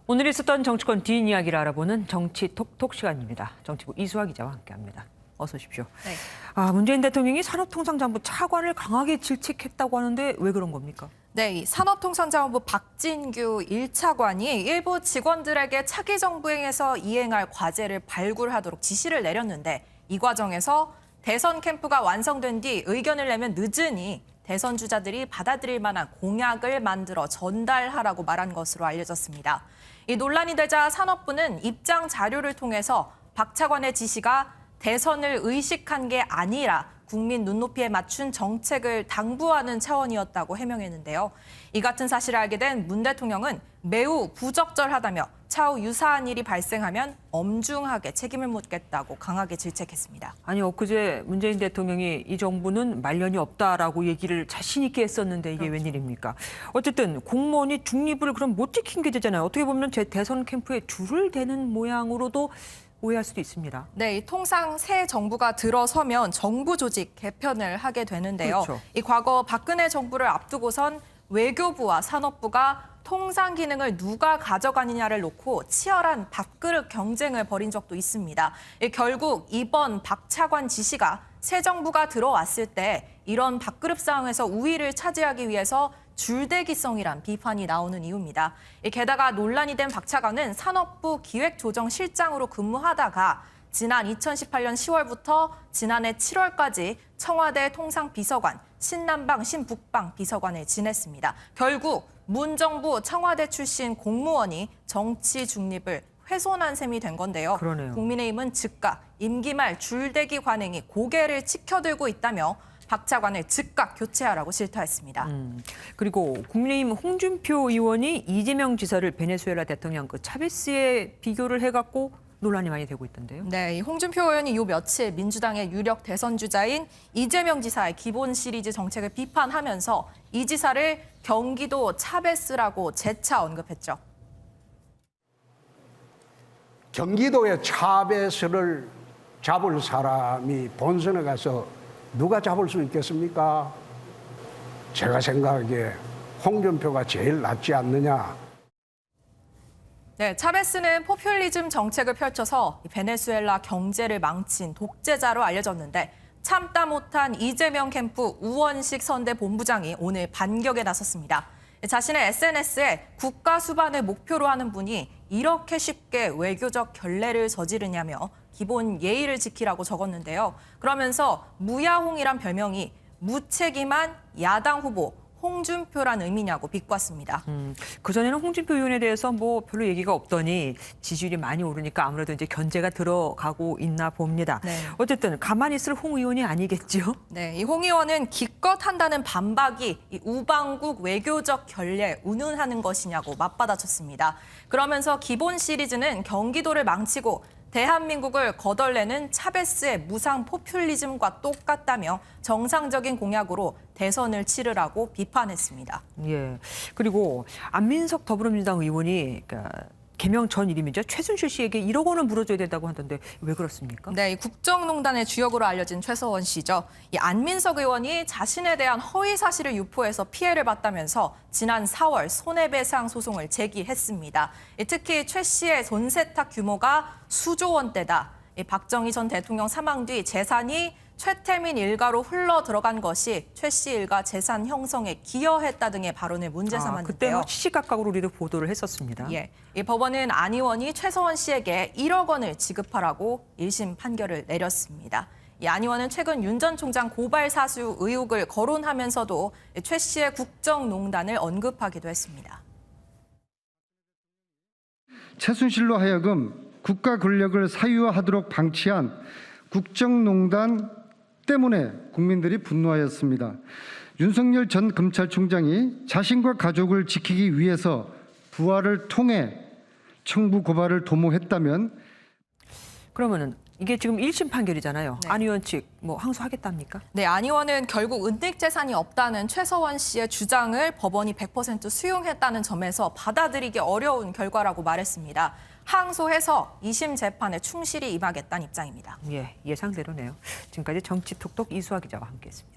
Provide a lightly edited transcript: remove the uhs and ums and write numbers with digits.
오늘 있었던 정치권 뒷이야기를 알아보는 정치 톡톡 시간입니다. 정치부 이수아 기자와 함께합니다. 어서 오십시오. 네. 문재인 대통령이 산업통상자원부 차관을 강하게 질책했다고 하는데 왜 그런 겁니까? 네, 이 산업통상자원부 박진규 1차관이 일부 직원들에게 차기 정부행에서 이행할 과제를 발굴하도록 지시를 내렸는데 이 과정에서 대선 캠프가 완성된 뒤 의견을 내면 늦으니 대선 주자들이 받아들일 만한 공약을 만들어 전달하라고 말한 것으로 알려졌습니다. 이 논란이 되자 산업부는 입장 자료를 통해서 박 차관의 지시가 대선을 의식한 게 아니라 국민 눈높이에 맞춘 정책을 당부하는 차원이었다고 해명했는데요. 이 같은 사실을 알게 된 문 대통령은 매우 부적절하다며 차후 유사한 일이 발생하면 엄중하게 책임을 묻겠다고 강하게 질책했습니다. 아니, 엊그제 문재인 대통령이 이 정부는 말년이 없다라고 얘기를 자신 있게 했었는데 이게 웬일입니까? 어쨌든 공무원이 중립을 그럼 못 지킨 게 되잖아요. 어떻게 보면 제 대선 캠프에 줄을 대는 모양으로도 오해할 수도 있습니다. 네, 통상 새 정부가 들어서면 정부 조직 개편을 하게 되는데요. 그렇죠. 이 과거 박근혜 정부를 앞두고선 외교부와 산업부가 통상 기능을 누가 가져가느냐를 놓고 치열한 밥그릇 경쟁을 벌인 적도 있습니다. 결국 이번 박 차관 지시가 새 정부가 들어왔을 때 이런 밥그릇 상황에서 우위를 차지하기 위해서 줄대기성이란 비판이 나오는 이유입니다. 게다가 논란이 된 박 차관은 산업부 기획조정실장으로 근무하다가 지난 2018년 10월부터 지난해 7월까지 청와대 통상비서관, 신남방, 신북방 비서관을 지냈습니다. 결국 문 정부 청와대 출신 공무원이 정치 중립을 훼손한 셈이 된 건데요. 그러네요. 국민의힘은 즉각 임기 말 줄대기 관행이 고개를 치켜들고 있다며 박 차관을 즉각 교체하라고 실토했습니다. 그리고 국민의힘 홍준표 의원이 이재명 지사를 베네수엘라 대통령 그 차베스에 비교를 해갖고 논란이 많이 되고 있던데요. 네, 이 홍준표 의원이 요 며칠 민주당의 유력 대선 주자인 이재명 지사의 기본 시리즈 정책을 비판하면서 이 지사를 경기도 차베스라고 재차 언급했죠. 경기도의 차베스를 잡을 사람이 본선에 가서 누가 잡을 수 있겠습니까? 제가 생각하기에 홍준표가 제일 낫지 않느냐. 네, 차베스는 포퓰리즘 정책을 펼쳐서 베네수엘라 경제를 망친 독재자로 알려졌는데 참다 못한 이재명 캠프 우원식 선대 본부장이 오늘 반격에 나섰습니다. 자신의 SNS에 국가 수반을 목표로 하는 분이 이렇게 쉽게 외교적 결례를 저지르냐며 기본 예의를 지키라고 적었는데요. 그러면서 무야홍이란 별명이 무책임한 야당 후보 홍준표란 의미냐고 비꼬았습니다. 그전에는 홍준표 의원에 대해서 뭐 별로 얘기가 없더니 지지율이 많이 오르니까 아무래도 이제 견제가 들어가고 있나 봅니다. 네. 어쨌든 가만히 있을 홍 의원이 아니겠죠? 네, 이 홍 의원은 기껏 한다는 반박이 이 우방국 외교적 결례 운운하는 것이냐고 맞받아쳤습니다. 그러면서 기본 시리즈는 경기도를 망치고 대한민국을 거덜내는 차베스의 무상 포퓰리즘과 똑같다며 정상적인 공약으로 대선을 치르라고 비판했습니다. 예. 그리고 안민석 더불어민주당 의원이 개명 전 이름이죠. 최순실 씨에게 1억 원을 물어줘야 된다고 하던데 왜 그렇습니까? 네, 이 국정농단의 주역으로 알려진 최서원 씨죠. 이 안민석 의원이 자신에 대한 허위 사실을 유포해서 피해를 봤다면서 지난 4월 손해배상 소송을 제기했습니다. 특히 최 씨의 손세탁 규모가 수조 원대다. 박정희 전 대통령 사망 뒤 재산이 최태민 일가로 흘러 들어간 것이 최 씨 일가 재산 형성에 기여했다 등의 발언을 문제 삼았는데요. 그때 뭐 시시각각으로 우리도 보도를 했었습니다. 예, 이 법원은 안 의원이 최서원 씨에게 1억 원을 지급하라고 1심 판결을 내렸습니다. 이 안 의원은 최근 윤 전 총장 고발 사수 의혹을 거론하면서도 최 씨의 국정농단을 언급하기도 했습니다. 최순실로 하여금 국가 권력을 사유화하도록 방치한 국정농단 때문에 국민들이 분노하였습니다. 윤석열 전 검찰총장이 자신과 가족을 지키기 위해서 부하를 통해 청부 고발을 도모했다면 그러면은 이게 지금 1심 판결이잖아요. 네. 안 의원 측 뭐 항소하겠답니까? 네, 안 의원은 결국 은닉 재산이 없다는 최서원 씨의 주장을 법원이 100% 수용했다는 점에서 받아들이기 어려운 결과라고 말했습니다. 항소해서 2심 재판에 충실히 임하겠다는 입장입니다. 예, 예상대로네요. 지금까지 정치톡톡 이수아 기자와 함께했습니다.